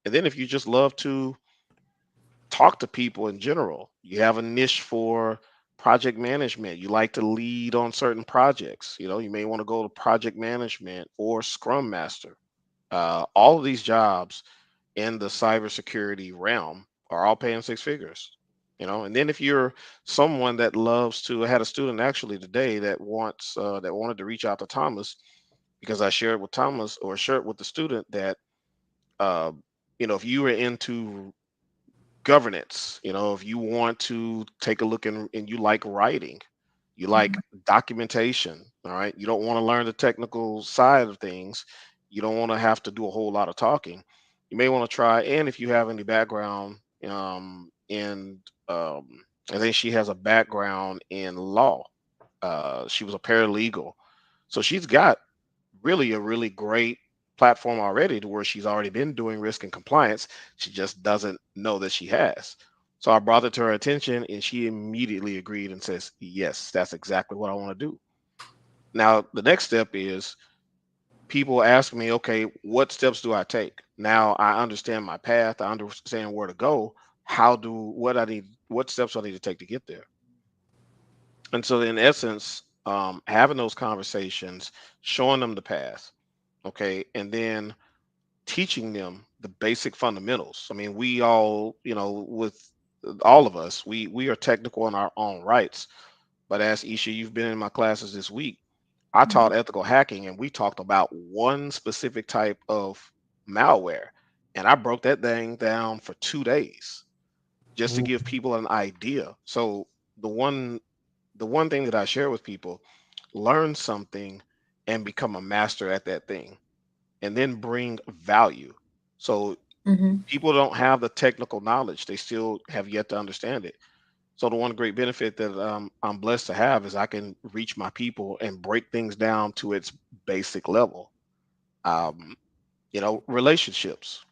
And then if you just love to talk to people in general, you have a niche for project management. You like to lead on certain projects. You may want to go to project management or Scrum Master. All of these jobs in the cybersecurity realm are all paying six figures. And then if you're someone that loves to, I had a student actually today that wanted to reach out to Thomas because I shared with Thomas or shared with the student that uh, if you were into governance, if you want to take a look and you like writing, you like documentation, all right, you don't want to learn the technical side of things, you don't want to have to do a whole lot of talking, you may want to try. And if you have any background in I think she has a background in law. She was a paralegal, so she's got really a really great platform already to where she's already been doing risk and compliance. She just doesn't know that she has. So I brought it to her attention and she immediately agreed and says, yes, that's exactly what I want to do. Now, the next step is people ask me, okay, what steps do I take? Now I understand my path, I understand where to go. What steps do I need to take to get there? And so, in essence, having those conversations, showing them the path, okay, and then teaching them the basic fundamentals. I mean, we all, with all of us, we are technical in our own rights. But as Isha, you've been in my classes this week, I taught ethical hacking, and we talked about one specific type of malware, and I broke that thing down for 2 days just to Ooh. give people an idea. So the one the one thing that I share with people, learn something and become a master at that thing and then bring value. So people don't have the technical knowledge, they still have yet to understand it. So the one great benefit that I'm blessed to have is I can reach my people and break things down to its basic level. Um, Relationships.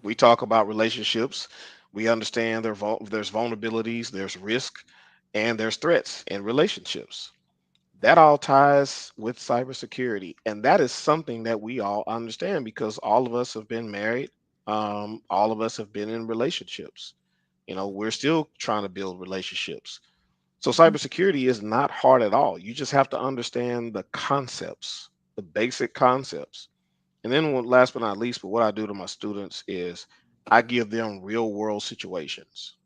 We talk about relationships. We understand there's vulnerabilities, there's risk, and there's threats in relationships. That all ties with cybersecurity. And that is something that we all understand because all of us have been married. All of us have been in relationships. We're still trying to build relationships. So cybersecurity is not hard at all. You just have to understand the concepts, the basic concepts. And then last but not least, but what I do to my students is I give them real world situations,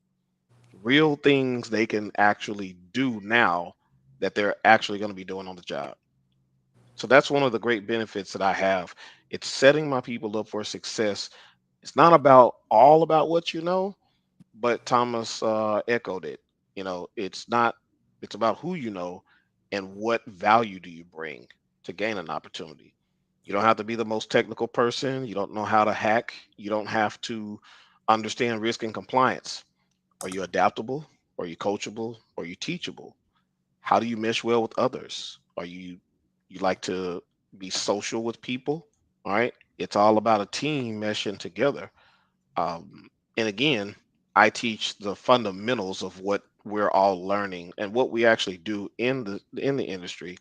real things they can actually do now that they're actually going to be doing on the job. So that's one of the great benefits that I have. It's setting my people up for success. It's not about all about what you know, but Thomas echoed it. It's not. It's about who you know and what value do you bring to gain an opportunity. You don't have to be the most technical person. You don't know how to hack. You don't have to understand risk and compliance. Are you adaptable? Are you coachable? Are you teachable? How do you mesh well with others? You like to be social with people? All right. It's all about a team meshing together. And again, I teach the fundamentals of what we're all learning and what we actually do in the industry,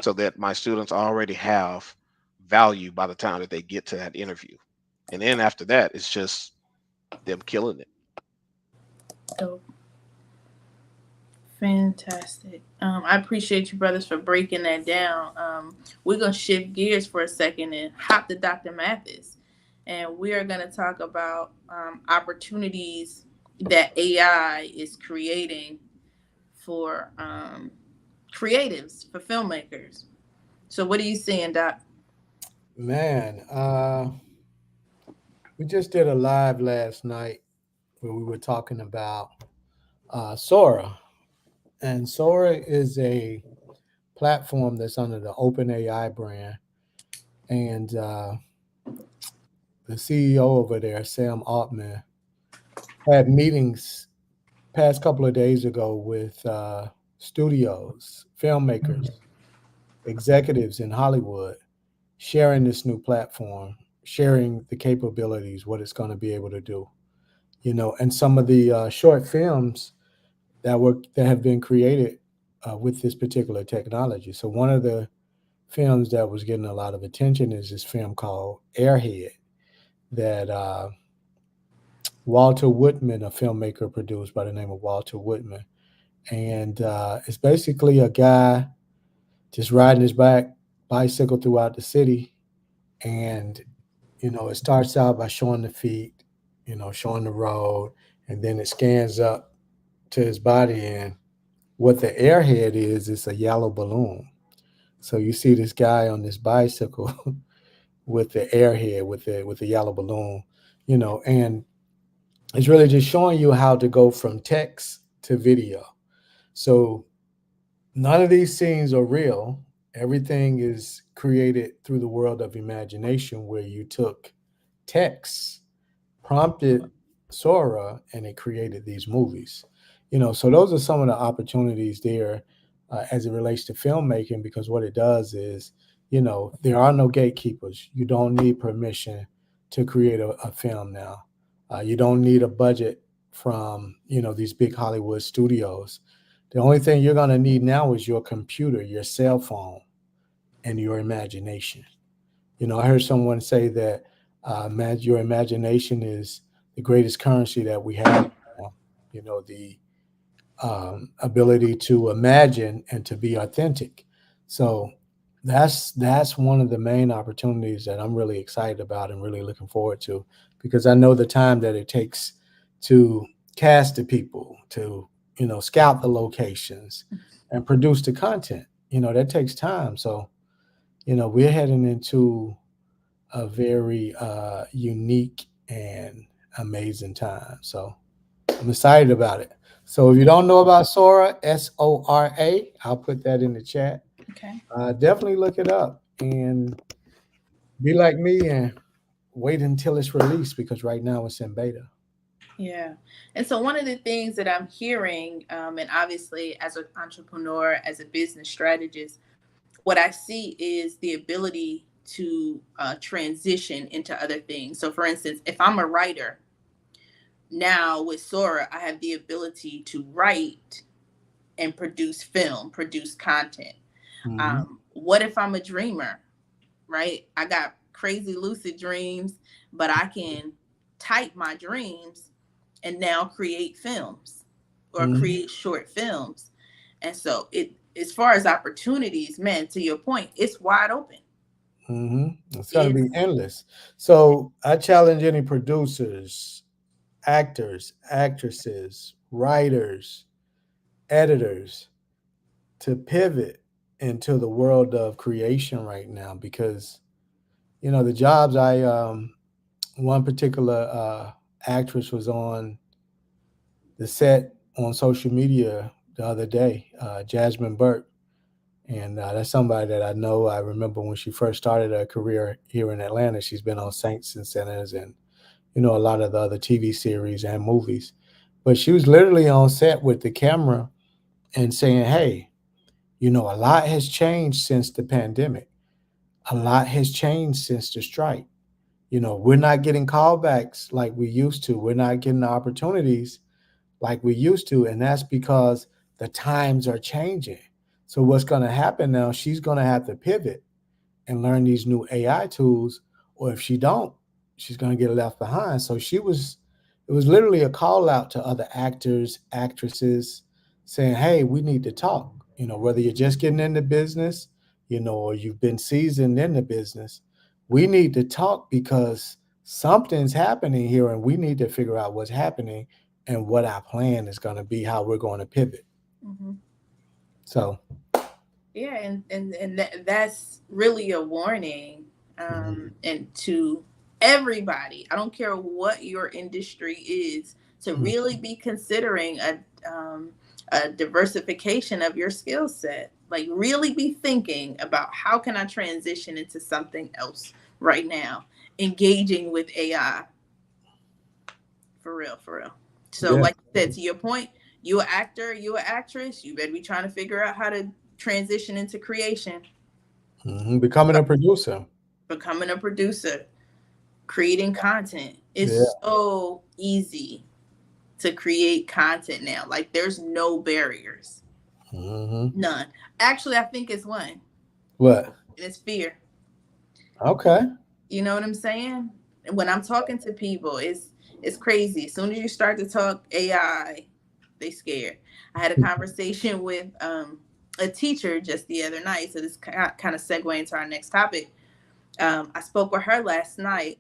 so that my students already have value by the time that they get to that interview. And then after that, it's just them killing it. Dope. Fantastic. I appreciate you, brothers, for breaking that down. We're going to shift gears for a second and hop to Dr. Mathis. And we are going to talk about opportunities that AI is creating for creatives, for filmmakers. So, what are you seeing, Doc? Man, we just did a live last night where we were talking about Sora. And Sora is a platform that's under the OpenAI brand. And the CEO over there, Sam Altman, had meetings past couple of days ago with studios, filmmakers, executives in Hollywood, sharing this new platform, sharing the capabilities, what it's going to be able to do. And some of the short films that have been created with this particular technology. So one of the films that was getting a lot of attention is this film called Airhead, that Walter Woodman, a filmmaker, produced by the name of Walter Woodman. And it's basically a guy just riding his bicycle throughout the city. And, it starts out by showing the feet, showing the road, and then it scans up to his body. And what the airhead is a yellow balloon. So you see this guy on this bicycle with the airhead, with the yellow balloon, and it's really just showing you how to go from text to video. So none of these scenes are real. Everything is created through the world of imagination, where you took text, prompted Sora, and it created these movies. So those are some of the opportunities there as it relates to filmmaking, because what it does is, there are no gatekeepers. You don't need permission to create a film now. You don't need a budget from, these big Hollywood studios. The only thing you're going to need now is your computer, your cell phone, and your imagination. I heard someone say that your imagination is the greatest currency that we have now. The ability to imagine and to be authentic. So that's one of the main opportunities that I'm really excited about and really looking forward to, because I know the time that it takes to cast the people, to scout the locations and produce the content. That takes time. So we're heading into a very unique and amazing time. So I'm excited about it. So if you don't know about Sora, Sora, I'll put that in the chat. Okay. Definitely look it up and be like me and wait until it's released, because right now it's in beta. Yeah. And so one of the things that I'm hearing, and obviously as an entrepreneur, as a business strategist, what I see is the ability to transition into other things. So for instance, if I'm a writer, now with Sora, I have the ability to write and produce film, produce content. Mm-hmm. What if I'm a dreamer, right? I got crazy lucid dreams, but I can type my dreams and now create films or Mm-hmm. create short films. And so as far as opportunities, man, to your point, it's wide open. Mm-hmm. It's going to be It's endless. So I challenge any producers, actors, actresses, writers, editors to pivot into the world of creation right now, because the jobs one particular actress was on the set on social media the other day, Jasmine Burke. And that's somebody that I know. I remember when she first started her career here in Atlanta. She's been on Saints and Sinners and, a lot of the other TV series and movies. But she was literally on set with the camera and saying, hey, a lot has changed since the pandemic. A lot has changed since the strike. We're not getting callbacks like we used to. We're not getting the opportunities like we used to. And that's because the times are changing. So what's going to happen now, she's going to have to pivot and learn these new AI tools. Or if she don't, she's going to get left behind. So it was literally a call out to other actors, actresses saying, hey, we need to talk. Whether you're just getting into business, or you've been seasoned in the business, we need to talk, because something's happening here and we need to figure out what's happening and what our plan is going to be, how we're going to pivot. mm-hmm. So Yeah, and that's really a warning, and to everybody. I don't care what your industry is, to really be considering a diversification of your skill set. Like really be thinking about how can I transition into something else right now, engaging with AI. For real, for real. So, yeah. like you said, to your point, you an actor, you an actress, you better be trying to figure out how to transition into creation, Becoming a producer. becoming a producer, creating content. Yeah. It's so easy to create content now. Like there's no barriers. None. Actually, I think it's one. What? And it's fear. Okay. You know what I'm saying? when I'm talking to people, it's crazy. As soon as you start to talk AI, they scared. I had a conversation with a teacher just the other night, so this kind of segue into our next topic. I spoke with her last night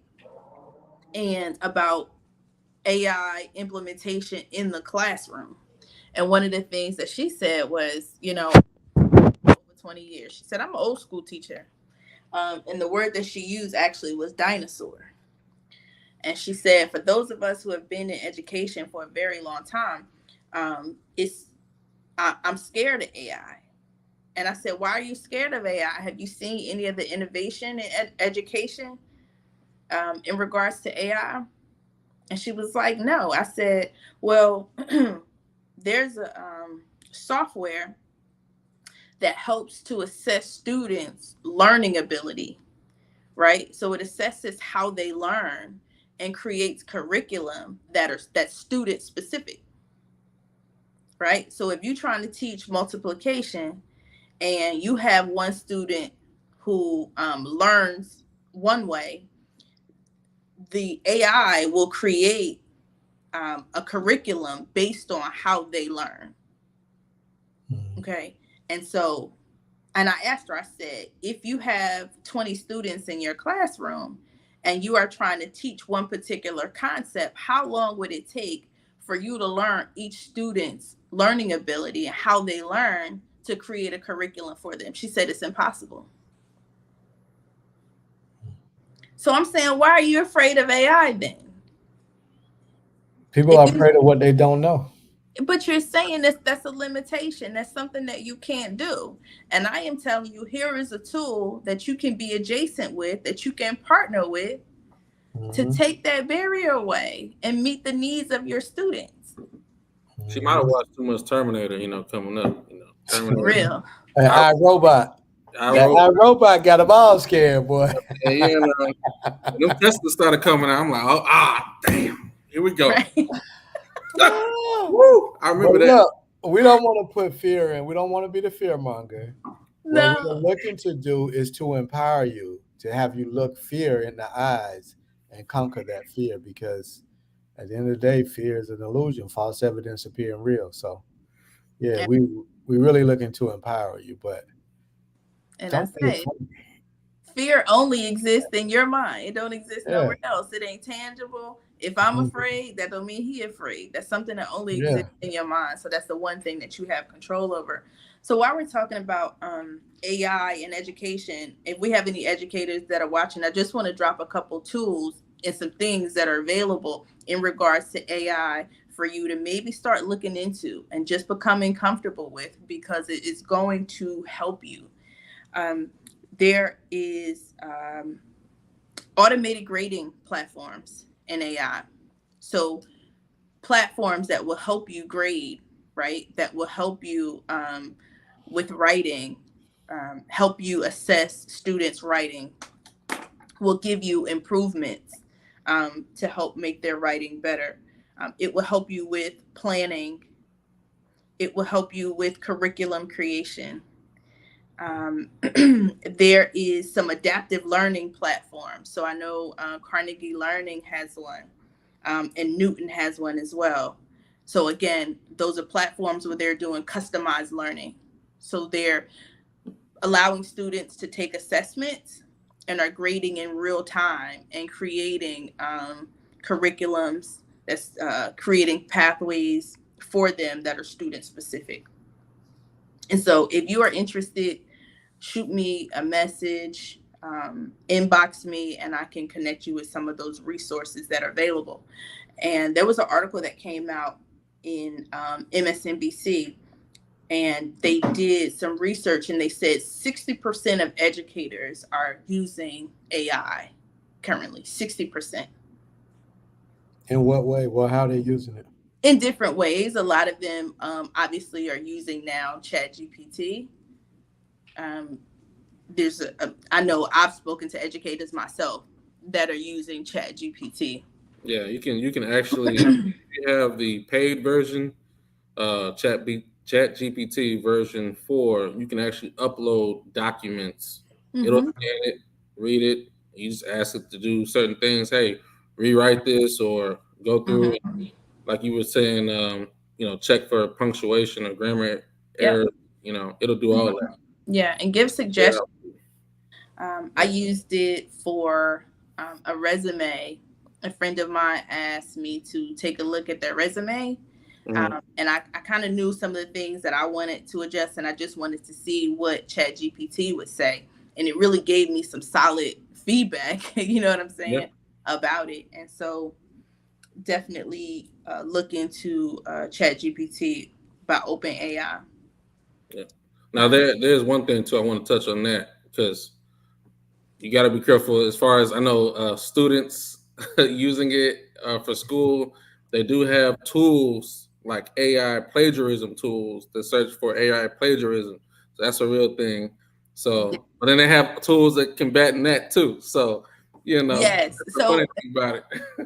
and about AI implementation in the classroom. And one of the things that she said was, over 20 years, she said, I'm an old school teacher. And the word that she used actually was dinosaur. And she said, for those of us who have been in education for a very long time, I'm scared of AI. And I said, why are you scared of AI? Have you seen any of the innovation in education in regards to AI? And she was like, no. I said, well, there's a software that helps to assess students' learning ability, right? So it assesses how they learn and creates curriculum that's student specific, right? So if you're trying to teach multiplication and you have one student who learns one way, the AI will create a curriculum based on how they learn. Okay. And so, and I asked her, I said, if you have 20 students in your classroom and you are trying to teach one particular concept, how long would it take for you to learn each student's learning ability and how they learn to create a curriculum for them? She said it's impossible. So I'm saying, why are you afraid of AI then? People are afraid of what they don't know. But you're saying that's a limitation. That's something that you can't do. And I am telling you, here is a tool that you can be adjacent with, that you can partner with to take that barrier away and meet the needs of your students. She might have watched too much Terminator, coming up. For real. And iRobot. iRobot got them all scared, boy. Them Tesla started coming out. I'm like, damn, here we go. Right. Woo! I remember that. Look, we don't want to put fear in. We don't want to be the fear monger. No. What we're looking to do is to empower you, to have you look fear in the eyes and conquer that fear, because at the end of the day, fear is an illusion, false evidence appearing real. So, yeah, we really looking to empower you, but and I say, fear only exists in your mind. It don't exist nowhere else. It ain't tangible. If I'm afraid, that don't mean he afraid. That's something that only exists in your mind. So that's the one thing that you have control over. So while we're talking about AI and education, if we have any educators that are watching, I just want to drop a couple tools and some things that are available in regards to AI for you to maybe start looking into and just becoming comfortable with, because it is going to help you. There is automated grading platforms in AI. So platforms that will help you grade, right? That will help you with writing, help you assess students' writing, will give you improvements to help make their writing better. It will help you with planning. It will help you with curriculum creation. There is some adaptive learning platforms. So I know Carnegie Learning has one, and Newton has one as well. So again, those are platforms where they're doing customized learning. So they're allowing students to take assessments and are grading in real time and creating curriculums that's creating pathways for them that are student specific. And so if you are interested, shoot me a message, inbox me, and I can connect you with some of those resources that are available. And there was an article that came out in MSNBC, and they did some research, and they said 60% of educators are using AI currently. 60%. In what way? Well, how are they using it? In different ways. A lot of them obviously are using now ChatGPT. I know I've spoken to educators myself that are using ChatGPT. Yeah, you can actually, if you have the paid version, ChatGPT version 4, you can actually upload documents. It'll scan it, read it, You just ask it to do certain things. Hey, rewrite this or go through it. Like you were saying, check for punctuation or grammar error. It'll do all of that. Yeah, and give suggestions. I used it for a resume. A friend of mine asked me to take a look at their resume. And I kind of knew some of the things that I wanted to adjust, and I just wanted to see what ChatGPT would say. And it really gave me some solid feedback, you know what I'm saying, about it. And so definitely look into ChatGPT by OpenAI. Yeah. Now there's one thing too I want to touch on that, because you got to be careful. As far as I know, students using it for school, they do have tools like AI plagiarism tools that search for AI plagiarism. So that's a real thing. So, but then they have tools that combat that too. So, yes. That's the funny thing about it.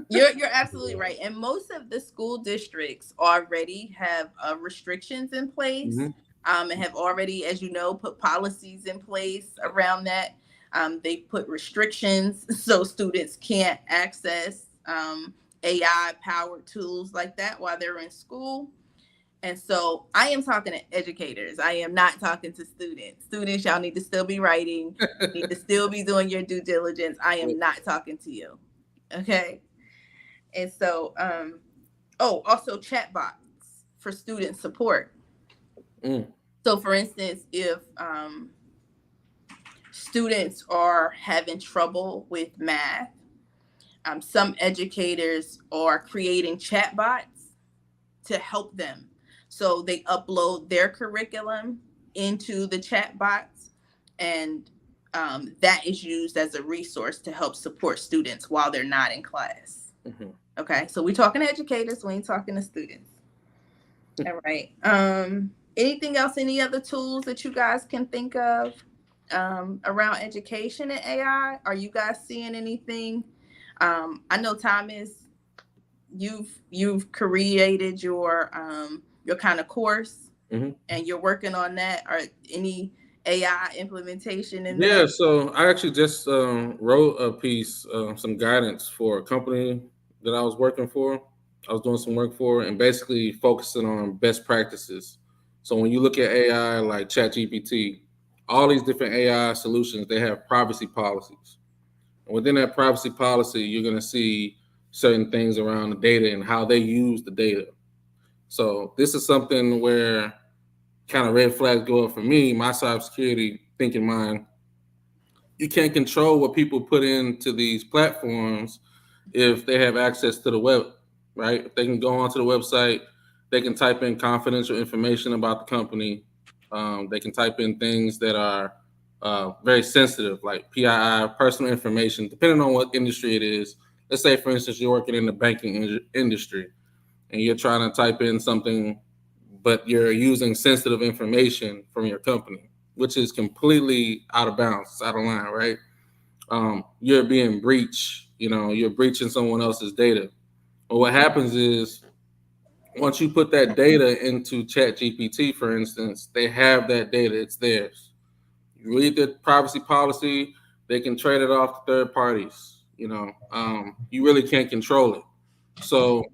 You're absolutely right. And most of the school districts already have restrictions in place, and have already, as you know, put policies in place around that. They put restrictions so students can't access AI powered tools like that while they're in school. And so I am talking to educators. I am not talking to students. Students, y'all need to still be writing. You need to still be doing your due diligence. I am not talking to you. Okay. And so, also chatbots for student support. So for instance, if students are having trouble with math, some educators are creating chatbots to help them. So they upload their curriculum into the chatbots, and that is used as a resource to help support students while they're not in class. Okay, so we're talking to educators, we ain't talking to students. All right. Anything else, any other tools that you guys can think of around education and AI? Are you guys seeing anything? I know, Thomas, you've created your kind of course, and you're working on that. Or any AI implementation in there? Yeah, so I actually just wrote a piece, some guidance for a company that I was working for. I was doing some work for, and basically focusing on best practices. So when you look at AI like ChatGPT, all these different AI solutions, they have privacy policies. And within that privacy policy, you're going to see certain things around the data and how they use the data. So this is something where kind of red flags go up for me, my cybersecurity thinking mind. You can't control what people put into these platforms if they have access to the web, right? If they can go onto the website, they can type in confidential information about the company. They can type in things that are very sensitive, like PII, personal information, depending on what industry it is. Let's say, for instance, you're working in the banking industry and you're trying to type in something, but you're using sensitive information from your company, which is completely out of bounds, it's out of line, right? You're being breached, you're breaching someone else's data. But what happens is, once you put that data into ChatGPT, for instance, they have that data, it's theirs. You read the privacy policy, they can trade it off to third parties. You really can't control it. So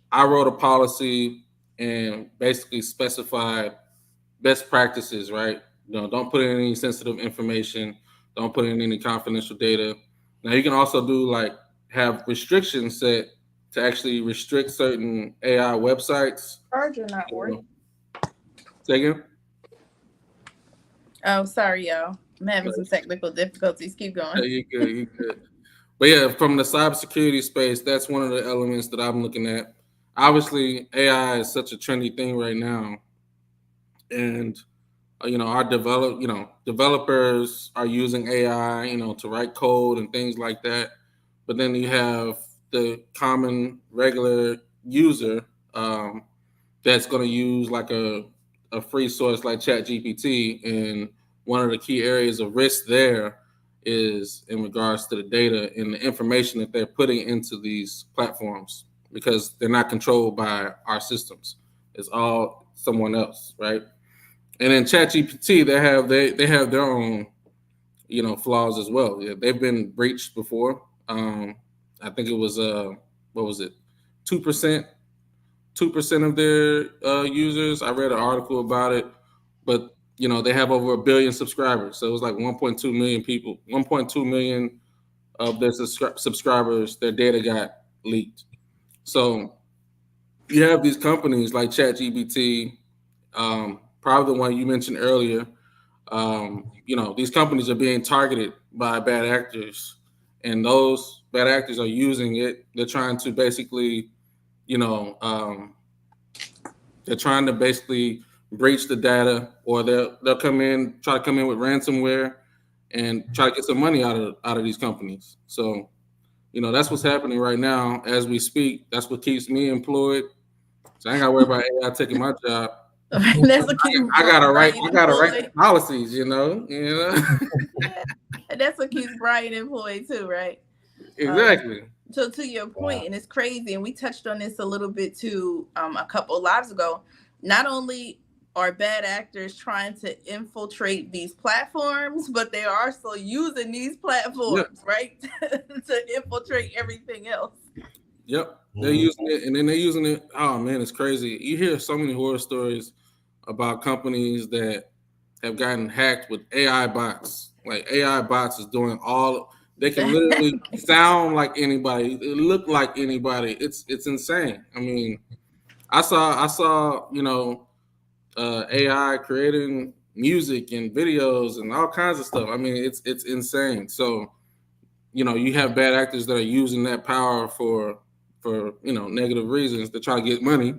I wrote a policy and basically specified best practices, right? Don't put in any sensitive information. Don't put in any confidential data. Now you can also have restrictions set to actually restrict certain AI websites. Charger not working. Say again? Oh, sorry, y'all. I'm having some technical difficulties. Keep going. You good. But yeah, from the cybersecurity space, that's one of the elements that I'm looking at. Obviously, AI is such a trendy thing right now, and our developers are using AI, to write code and things like that. But then you have the common regular user that's going to use like a free source like ChatGPT, and one of the key areas of risk there is in regards to the data and the information that they're putting into these platforms, because they're not controlled by our systems. It's all someone else, right? And in ChatGPT, they have their own flaws as well. Yeah, they've been breached before. I think it was what was it, 2%, 2% of their users. I read an article about it, but they have over 1 billion subscribers, so it was like 1.2 million people, 1.2 million of their subscribers, their data got leaked. So you have these companies like ChatGPT, probably the one you mentioned earlier. These companies are being targeted by bad actors, and those bad actors are using it. They're trying to basically, they're trying to basically breach the data, or they'll try to come in with ransomware and try to get some money out of these companies. So, that's what's happening right now as we speak. That's what keeps me employed. So I ain't got to worry about AI taking my job. That's what keeps I gotta write employed. policies, And that's what keeps Brian employed too, right? Exactly. So to your point, and it's crazy, and we touched on this a little bit too a couple of lives ago. Not only are bad actors trying to infiltrate these platforms, but they are also using these platforms, right, to infiltrate everything else. Yep, they're using it, and then they're using it. Oh man, it's crazy. You hear so many horror stories about companies that have gotten hacked with AI bots. Like AI bots is doing all. They can literally sound like anybody, look like anybody. It's insane. I mean, I saw AI creating music and videos and all kinds of stuff. I mean, it's insane. So, you have bad actors that are using that power for negative reasons to try to get money,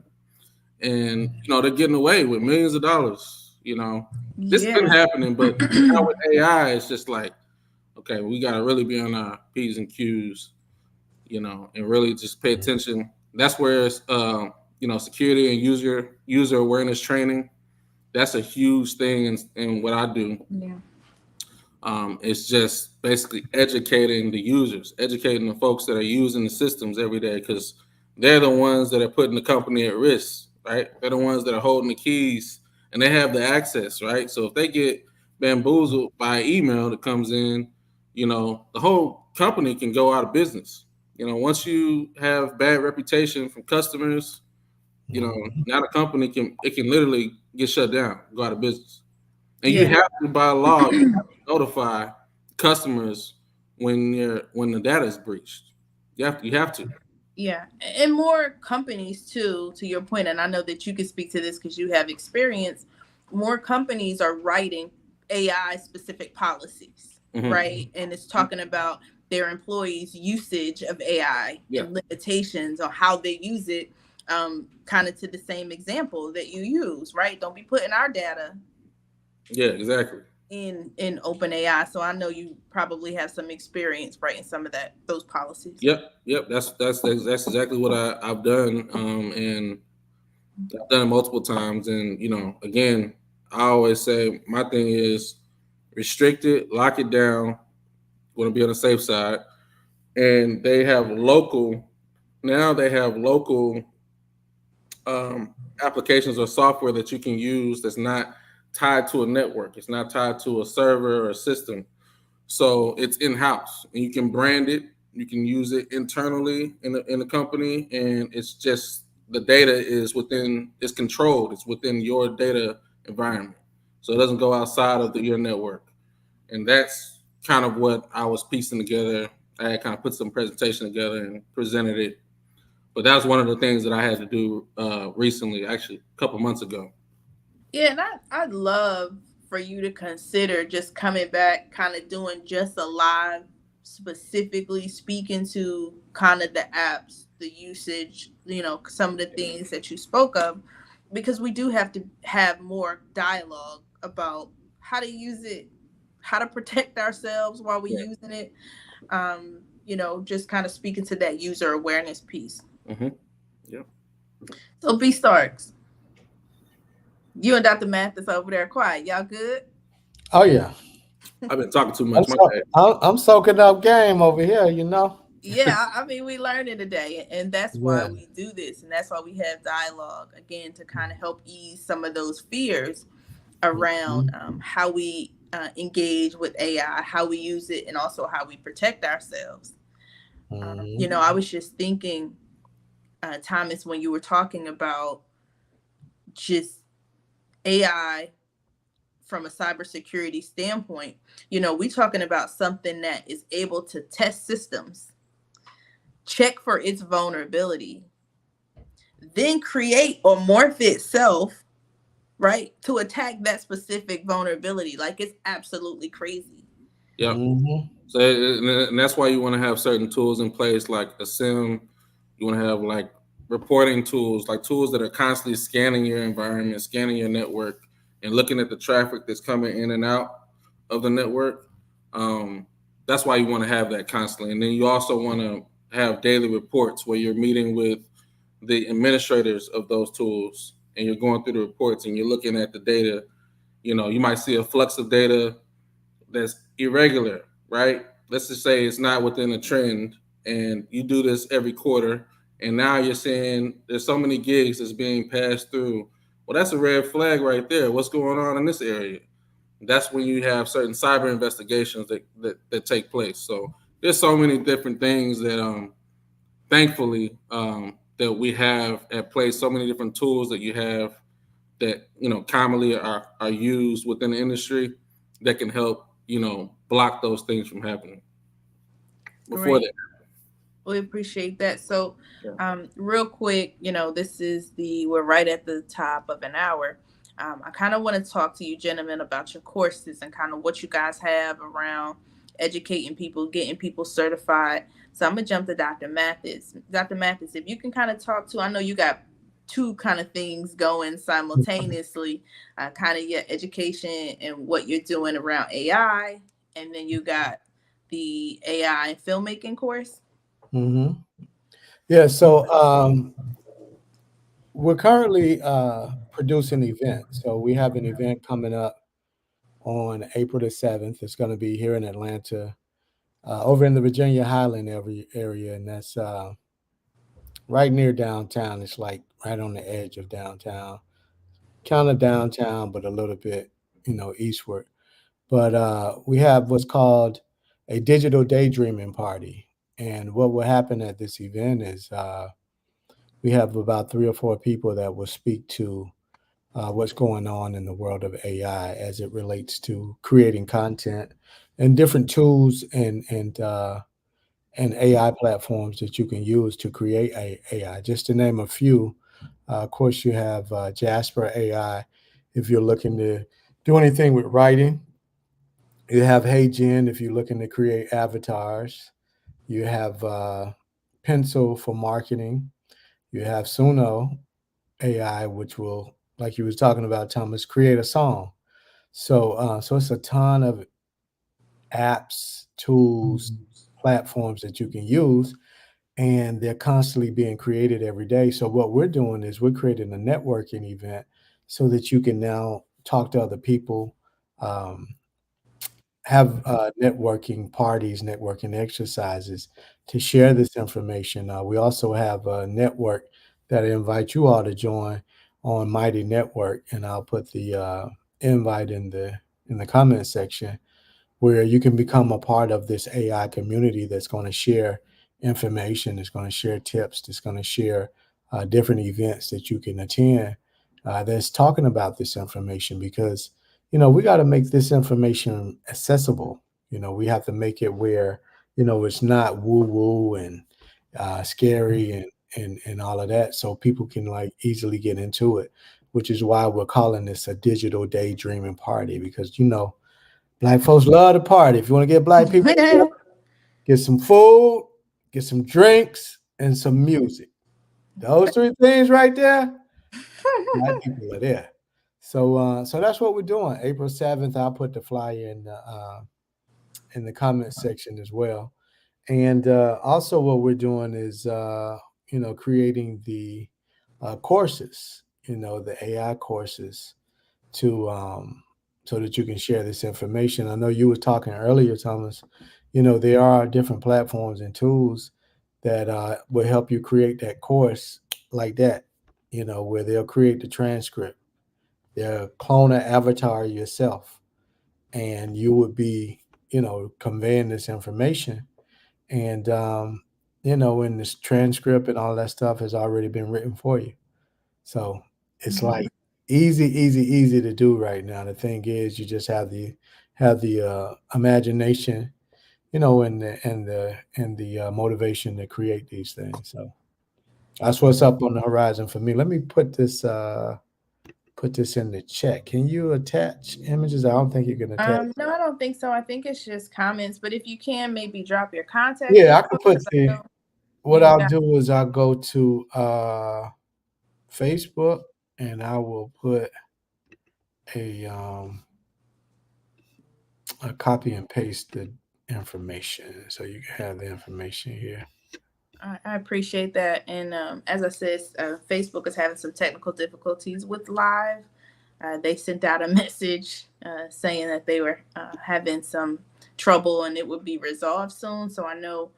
and they're getting away with millions of dollars. This has been happening, but now with AI, it's just like, okay, we got to really be on our P's and Q's, and really just pay attention. That's where it's, security and user awareness training. That's a huge thing in what I do. Yeah. It's just basically educating the users, educating the folks that are using the systems every day, because they're the ones that are putting the company at risk, right? They're the ones that are holding the keys, and they have the access, right? So if they get bamboozled by email that comes in, the whole company can go out of business. Once you have bad reputation from customers, now the company can literally get shut down, go out of business. And you have to, by law, you have to notify customers when the data is breached. You have to. Yeah, and more companies too, to your point, and I know that you can speak to this because you have experience. More companies are writing AI specific policies, right? And it's talking about their employees' usage of AI and limitations on how they use it, kind of to the same example that you use, right? Don't be putting our data. Yeah, exactly. In open AI. So I know you probably have some experience writing some of those policies. Yep. That's exactly what I've done. And I've done it multiple times. And again, I always say my thing is restrict it, lock it down. Want to be on the safe side. And they have local applications or software that you can use that's not tied to a network. It's not tied to a server or a system. So it's in-house, and you can brand it. You can use it internally in the company, and it's just the data is controlled. It's within your data environment, so it doesn't go outside of your network. And that's kind of what I was piecing together. I had kind of put some presentation together and presented it. But that was one of the things that I had to do recently, actually a couple months ago. Yeah, and I'd love for you to consider just coming back, kind of doing just a live, specifically speaking to kind of the apps, the usage, some of the things that you spoke of, because we do have to have more dialogue about how to use it, how to protect ourselves while we're using it. Just kind of speaking to that user awareness piece. Yeah. So B Starks, you and Dr. Mathis over there quiet. Y'all good? Oh yeah. I've been talking too much. I'm soaking up game over here, Yeah, I mean, we learning today, and that's why we do this, and that's why we have dialogue, again, to kind of help ease some of those fears around how we engage with AI, how we use it, and also how we protect ourselves. Mhm. You know, I was just thinking, Thomas, when you were talking about just AI from a cybersecurity standpoint, you know, we're talking about something that is able to test systems, check for its vulnerability, then create or morph itself, right, to attack that specific vulnerability. Like, it's absolutely crazy. Yep. Mhm. So and that's why you want to have certain tools in place, like a SIM. You want to have like reporting tools, like tools that are constantly scanning your environment, scanning your network, and looking at the traffic that's coming in and out of the network. That's why you want to have that constantly. And then you also want to have daily reports where you're meeting with the administrators of those tools and you're going through the reports and you're looking at the data. You know, you might see a flux of data that's irregular, right? Let's just say it's not within a trend, and you do this every quarter, and now you're saying there's so many gigs that's being passed through. Well, that's a red flag right there. What's going on in this area? That's when you have certain cyber investigations that take place. So there's so many different things that thankfully that we have at play, so many different tools that you have that commonly are used within the industry that can help block those things from happening before Great. that. We appreciate that. So, Yeah. real quick, you know, we're right at the top of an hour. I kind of want to talk to you gentlemen about your courses and kind of what you guys have around educating people, getting people certified. So I'm gonna jump to Dr. Mathis. Dr. Mathis, if you can kind of talk to, I know you got two kind of things going simultaneously, kind of your education and what you're doing around AI, and then you got the AI and filmmaking course. Mhm. Yeah. So we're currently producing an event. So we have an event coming up on April the 7th. It's going to be here in Atlanta, over in the Virginia Highland area, and that's right near downtown. It's like right on the edge of downtown, kind of downtown, but a little bit, eastward. But we have what's called a digital daydreaming party. And what will happen at this event is we have about 3 or 4 people that will speak to what's going on in the world of AI as it relates to creating content and different tools and AI platforms that you can use to create AI. Just to name a few, of course, you have Jasper AI. If you're looking to do anything with writing, you have HeyGen if you're looking to create avatars. You have Pencil for marketing. You have Suno AI, which will, like you was talking about, Thomas, create a song. So it's a ton of apps, tools, platforms that you can use, and they're constantly being created every day. So what we're doing is we're creating a networking event so that you can now talk to other people, um, have networking parties, networking exercises to share this information. We also have a network that I invite you all to join on Mighty Network, and I'll put the invite in the comment section where you can become a part of this AI community that's going to share information, that's going to share tips, that's going to share different events that you can attend that's talking about this information because, we got to make this information accessible. We have to make it where, it's not woo woo and scary and all of that. So people can like easily get into it, which is why we're calling this a digital daydreaming party because, Black folks love to party. If you want to get black people together, get some food, get some drinks, and some music. Those three things right there, black people are there. So that's what we're doing. April 7th, I'll put the flyer in the comment section as well. And also, what we're doing is, creating the courses, the AI courses to so that you can share this information. I know you were talking earlier, Thomas. There are different platforms and tools that will help you create that course like that. Where they'll create the transcript, they'll clone an avatar yourself, and you would be, conveying this information. And, in this transcript and all that stuff has already been written for you. So it's like easy to do right now. The thing is, you just have the imagination, and the motivation to create these things. So that's what's up on the horizon for me. Let me put this in the chat. Can you attach images? I don't think you can attach. No, I don't think so. I think it's just comments. But if you can, maybe drop your contact. Yeah, I can put what I'll do is I'll go to Facebook and I will put a copy and paste the information so you can have the information here. I appreciate that. And as I said, Facebook is having some technical difficulties with live. They sent out a message saying that they were having some trouble and it would be resolved soon. So I know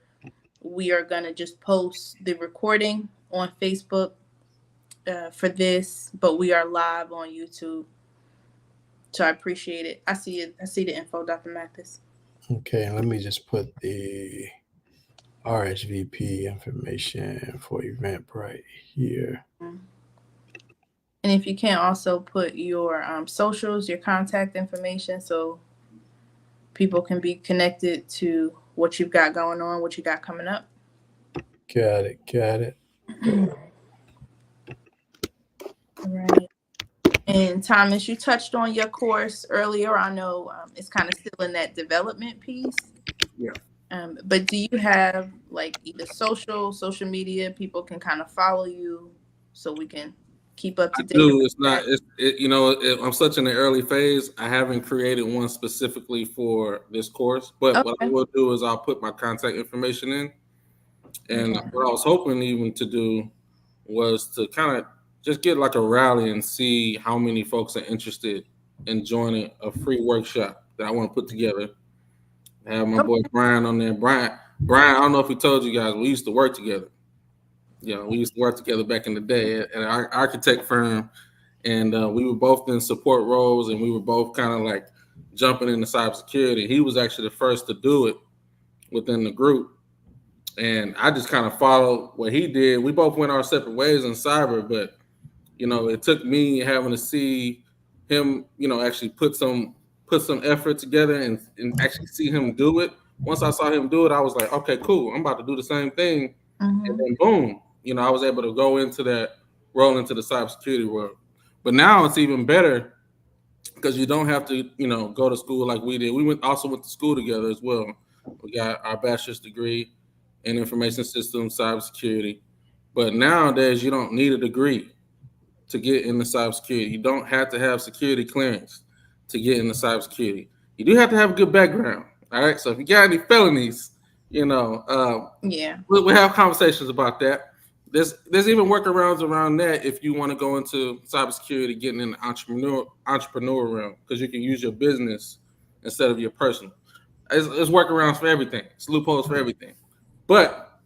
we are going to just post the recording on Facebook for this, but we are live on YouTube. So I appreciate it. I see it. I see the info, Dr. Mathis. Okay, let me just put the RSVP information for Eventbrite here. And if you can also put your socials, your contact information, so people can be connected to what you've got going on, what you got coming up. Got it. All right. And Thomas, you touched on your course earlier. I know it's kind of still in that development piece. Yeah. But do you have like either social media people can kind of follow you so we can keep up to date? It's not. I'm such in the early phase. I haven't created one specifically for this course, but what I will do is I'll put my contact information in. And what I was hoping even to do was to kind of just get like a rally and see how many folks are interested in joining a free workshop that I want to put together. I have my boy Brian on there. Brian, I don't know if he told you guys, we used to work together. We used to work together back in the day at an architect firm, and we were both in support roles, and we were both kind of like jumping into cybersecurity. He was actually the first to do it within the group, and I just kind of followed what he did. We both went our separate ways in cyber, but it took me having to see him, actually put some effort together and actually see him do it. Once I saw him do it, I was like, okay, cool. I'm about to do the same thing. And then boom, I was able to roll into the cybersecurity world. But now it's even better because you don't have to, go to school like we did. We also went to school together as well. We got our bachelor's degree in information systems, cybersecurity. But nowadays, you don't need a degree to get into cybersecurity. You don't have to have security clearance to get into cybersecurity. You do have to have a good background. All right. So if you got any felonies, we'll have conversations about that. There's even workarounds around that if you want to go into cybersecurity, getting in the entrepreneur realm, because you can use your business instead of your personal. It's workarounds for everything. It's loopholes for everything. But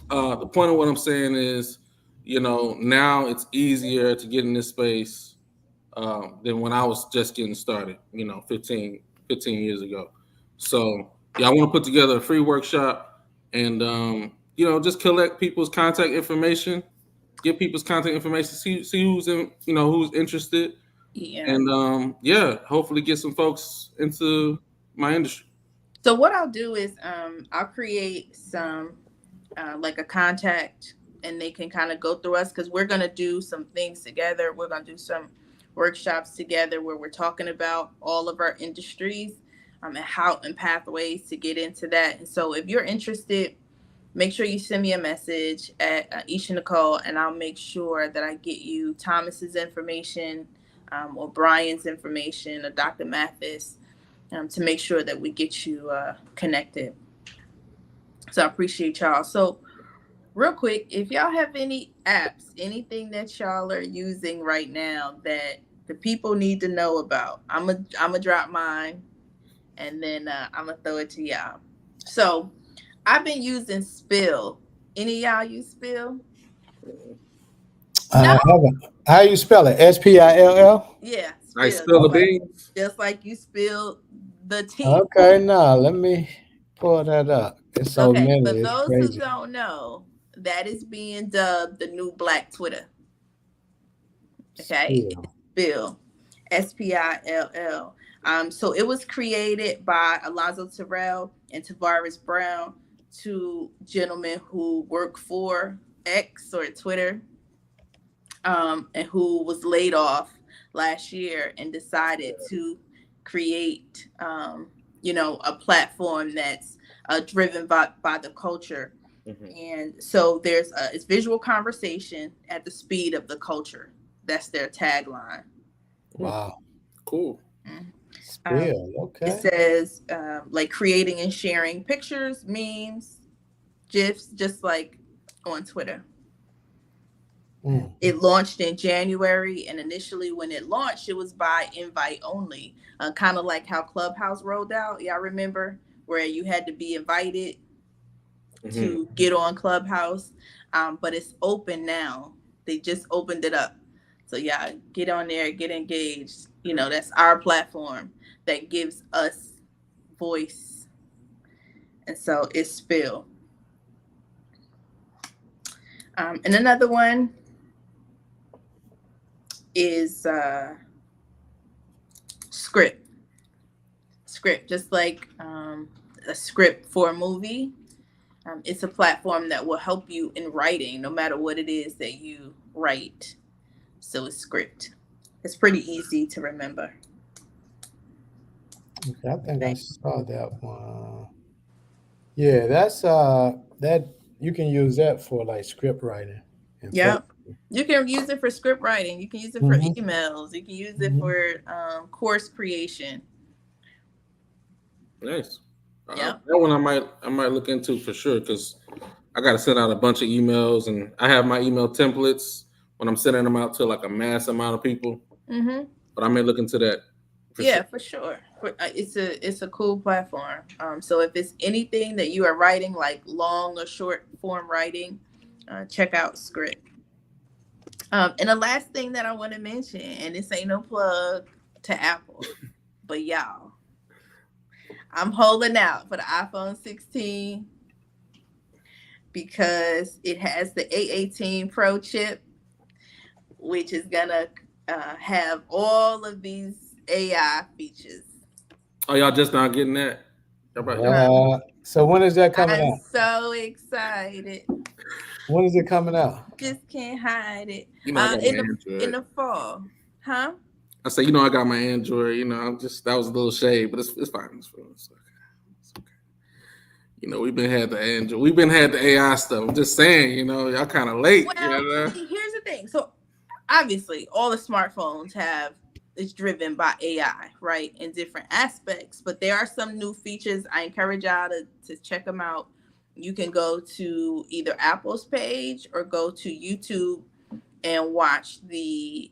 the point of what I'm saying is, now it's easier to get in this space than when I was just getting started, 15 years ago. So I want to put together a free workshop and, just collect people's contact information, get people's contact information, see who's who's interested. Yeah. And hopefully get some folks into my industry. So what I'll do is I'll create some like a contact, and they can kind of go through us because we're going to do some things together. We're going to do some workshops together where we're talking about all of our industries and how and pathways to get into that. And so if you're interested, make sure you send me a message at Isha Nicole, and I'll make sure that I get you Thomas's information or Brian's information or Dr. Mathis to make sure that we get you connected. So I appreciate y'all. So real quick, if y'all have any apps, anything that y'all are using right now that the people need to know about, I'm gonna drop mine, and then I'm gonna throw it to y'all. So I've been using Spill. Any of y'all use Spill? I haven't. How you spell it? SPILL? Yeah, I spill, spill the beans. just like you spilled the tea. Okay, now let me pull that up. It's so Okay, many. for It's those who crazy. don't know, that is being dubbed the new Black Twitter. Okay, Spill. Spill, SPILL. So it was created by Alonzo Terrell and Tavares Brown, two gentlemen who work for X or Twitter, and who was laid off last year and decided to create, a platform that's driven by the culture. And so it's visual conversation at the speed of the culture. That's their tagline. Wow. Cool. Spill. It Okay. says like creating and sharing pictures, memes, GIFs, just like on Twitter. It launched in January, and initially when it launched, it was by invite only, kind of like how Clubhouse rolled out. Y'all remember where you had to be invited to get on Clubhouse, but it's open now. They just opened it up. So yeah, get on there, get engaged. That's our platform that gives us voice. And so it's Spill. And another one is Script, just like a script for a movie. It's a platform that will help you in writing, no matter what it is that you write. So it's Script. It's pretty easy to remember. Okay, I think I saw that one. Yeah, that's that you can use that for like script writing. Yeah. You can use it for script writing. You can use it for emails. You can use it for course creation. Nice. Yeah. That one I might look into for sure, because I got to send out a bunch of emails, and I have my email templates when I'm sending them out to like a mass amount of people. But I may look into that. For sure. It's a cool platform. So if it's anything that you are writing, like long or short form writing, check out Script. And the last thing that I want to mention, and this ain't no plug to Apple, but y'all, I'm holding out for the iPhone 16 because it has the A18 Pro chip, which is gonna have all of these AI features. Oh, y'all just not getting that? So when is that coming I'm out? so excited. When is it coming out? Just can't hide it. I got my Android. In the fall, huh? I say, I got my Android. That was a little shade, but it's fine. It's okay. We've been had the Android. We've been had the AI stuff. I'm just saying, y'all kind of late. Well, here's the thing. So obviously, all the smartphones it's driven by AI, right, in different aspects. But there are some new features. I encourage y'all to check them out. You can go to either Apple's page or go to YouTube and watch the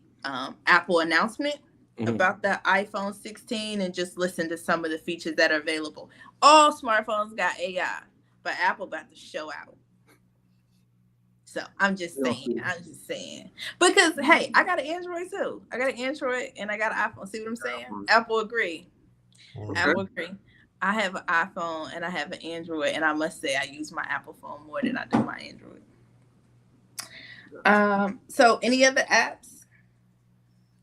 Apple announcement about the iPhone 16 and just listen to some of the features that are available. All smartphones got AI, but Apple about to show out. So I'm just saying. Because, hey, I got an Android too. I got an Android and I got an iPhone. See what I'm saying? Apple agree. Okay. Apple agree. I have an iPhone and I have an Android, and I must say I use my Apple phone more than I do my Android. So any other apps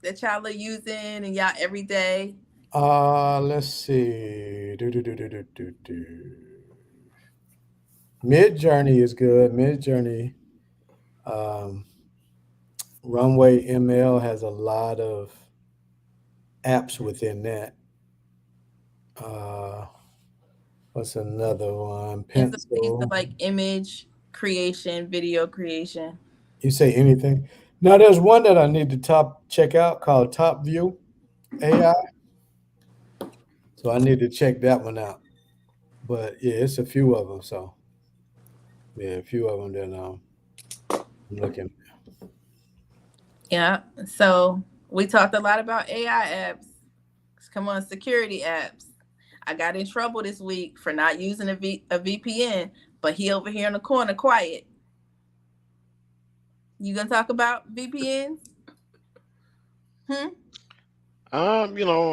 that y'all are using and y'all every day? Let's see. Midjourney is good. Midjourney. Runway ML has a lot of apps within that. What's another one? Pencil. It's a piece of like image creation, video creation. You say anything? Now there's one that I need to check out called Top View AI. So I need to check that one out. But yeah, it's a few of them. So yeah, a few of them that I'm looking. Yeah. So we talked a lot about AI apps. Come on, security apps. I got in trouble this week for not using a VPN, but he over here in the corner quiet. You gonna talk about VPNs? I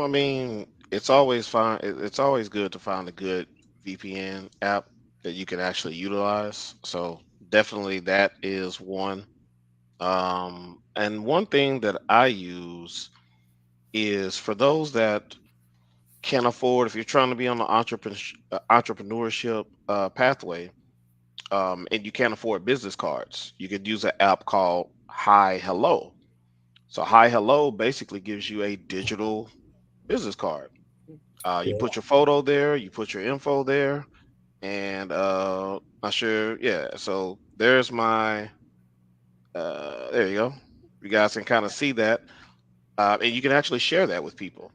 mean, it's always fine. It's always good to find a good VPN app that you can actually utilize. So definitely that is one. And one thing that I use is for those that can't afford, if you're trying to be on the entrepreneurship pathway, and you can't afford business cards, you could use an app called Hi Hello. So Hi Hello basically gives you a digital business card. You Yeah. put your photo there, you put your info there, and I'm sure, yeah. So there's my, there you go. You guys can kind of see that, and you can actually share that with people.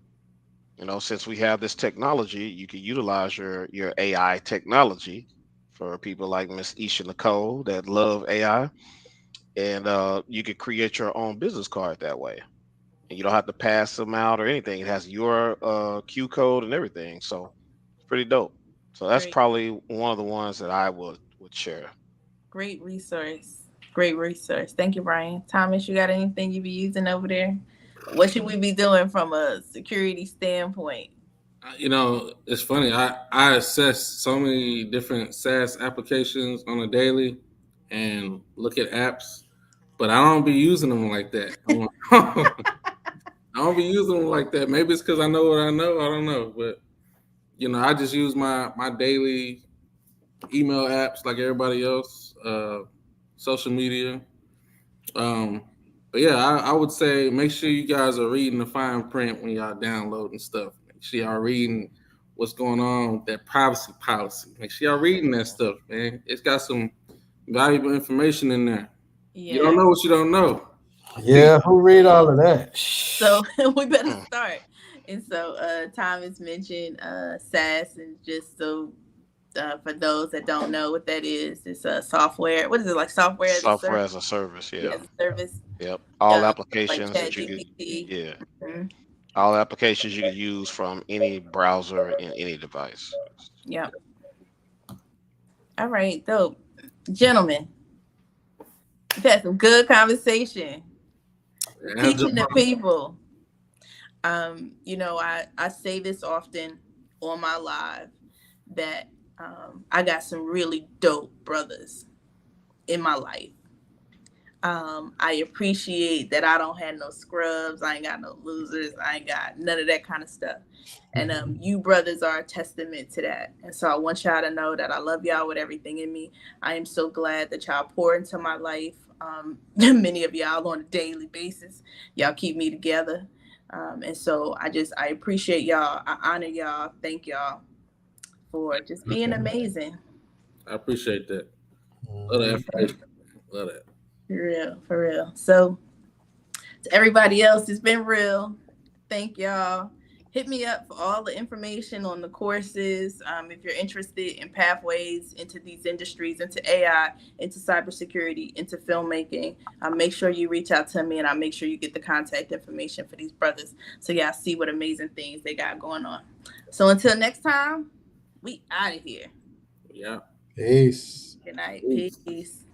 Since we have this technology, you can utilize your AI technology for people like Miss Isha Nicole that love AI, and you could create your own business card that way, and you don't have to pass them out or anything. It has your Q code and everything, so it's pretty dope. So that's Great, probably one of the ones that I would share. great resource. Great resource. Thank you, Brian. Thomas, you got anything you be using over there? What should we be doing from a security standpoint? It's funny. I assess so many different SaaS applications on a daily and look at apps, but I don't be using them like that. I don't be using them like that. Maybe it's because I know what I know. I don't know, but I just use my daily email apps like everybody else, social media. Um, but yeah, I would say make sure you guys are reading the fine print when y'all downloading stuff. Make sure y'all reading what's going on with that privacy policy. Make sure y'all reading that stuff, man. It's got some valuable information in there. You don't Yeah. know what you don't know. Yeah, who read all of that? So we better Hmm. start. And so Thomas mentioned SaaS, and just so for those that don't know what that is, it's a software. What is it, like software as a Software service? as a service, Yeah, yeah. as a service. Yep. All Like applications Chat that you could, GPT. yeah, Mhm. all applications you could use from any browser in any device. Yep. All right, dope. Gentlemen, we've had some good conversation. Have Teaching the Jamal. people. I say this often on my live that I got some really dope brothers in my life. I appreciate that I don't have no scrubs. I ain't got no losers. I ain't got none of that kind of stuff. And you brothers are a testament to that. And so I want y'all to know that I love y'all with everything in me. I am so glad that y'all pour into my life. Many of y'all on a daily basis. Y'all keep me together. And so I appreciate y'all. I honor y'all. Thank y'all for just being amazing. I appreciate that. Love that Mhm. information. Love that. For real, for real. So to everybody else, it's been real. Thank y'all. Hit me up for all the information on the courses. If you're interested in pathways into these industries, into AI, into cybersecurity, into filmmaking, make sure you reach out to me, and I'll make sure you get the contact information for these brothers so y'all see what amazing things they got going on. So until next time, we out of here. Yeah. Peace. Good night. Peace. Peace.